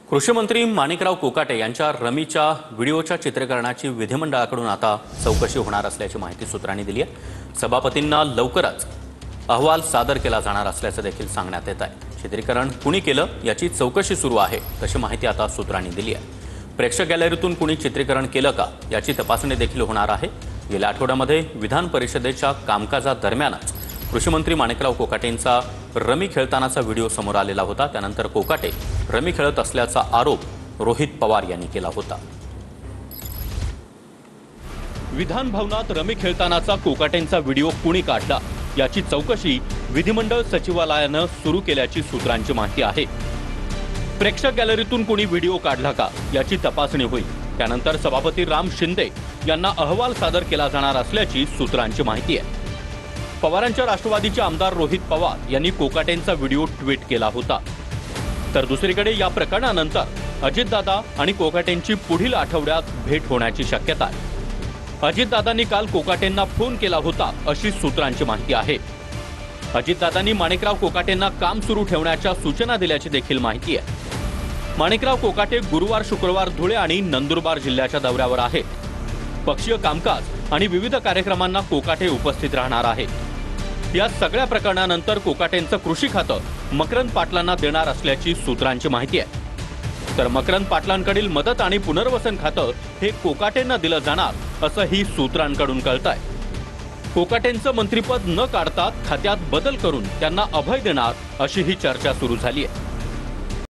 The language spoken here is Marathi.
कृषी मंत्री माणिकराव कोकाटे यांच्या रमीच्या व्हिडिओच्या चित्रीकरणाची विधिमंडळाकडून आता चौकशी होणार असल्याची माहिती सूत्रांनी दिली आहे। सभापतींना लवकरच अहवाल सादर केला जाणार असल्याचं देखील सांगण्यात येत आहे। चित्रीकरण कुणी केलं याची चौकशी सुरू आहे तशी माहिती आता सूत्रांनी दिली आहे। प्रेक्षक गॅलरीतून कुणी चित्रीकरण केलं का याची तपासणी देखील होणार आहे। गेल्या आठवड्यामध्ये विधान परिषदेच्या कामकाजादरम्यानच कृषी मंत्री माणिकराव कोकाटेंचा रमी खेळतानाचा व्हिडिओ समोर आलेला होता। त्यानंतर कोकाटे रमी खेळत असल्याचा आरोप रोहित पवार यांनी केला होता। विधान भवनात रमी खेळतानाचा कोकाटेंचा व्हिडिओ कुणी काढला याची चौकशी विधिमंडळ सचिवालयानं सुरू केल्याची सूत्रांची माहिती आहे। प्रेक्षक गॅलरीतून कुणी व्हिडिओ काढला का याची तपासणी होईल। त्यानंतर सभापती राम शिंदे यांना अहवाल सादर केला जाणार असल्याची सूत्रांची माहिती आहे। पवारांच्या राष्ट्रवादीचे आमदार रोहित पवार यांनी कोकाटेंचा व्हिडिओ ट्विट केला होता। तर दुसरीकडे या प्रकरणानंतर अजितदादा आणि कोकाटेंची पुढील आठवड्यात भेट होण्याची शक्यता आहे। अजितदादांनी काल कोकाटेंना फोन केला होता अशी सूत्रांची माहिती आहे। अजितदादांनी माणिकराव कोकाटेंना काम सुरू ठेवण्याच्या सूचना दिल्याची देखील माहिती आहे। माणिकराव कोकाटे गुरुवार शुक्रवार धुळे आणि नंदुरबार जिल्ह्याच्या दौऱ्यावर आहेत। पक्षीय कामकाज आणि विविध कार्यक्रमांना कोकाटे उपस्थित राहणार आहेत। या सगळ्या प्रकरणानंतर कोकाटेंचं कृषी खातं मकरंद पाटलांना देणार असल्याची सूत्रांची माहिती आहे। तर मकरंद पाटलांकडील मदत आणि पुनर्वसन खातं हे कोकाटेंना दिलं जाणार असंही सूत्रांकडून कळतंय। कोकाटेंचं मंत्रिपद न काढता खात्यात बदल करून त्यांना अभय देणार अशी ही चर्चा सुरू झाली आहे।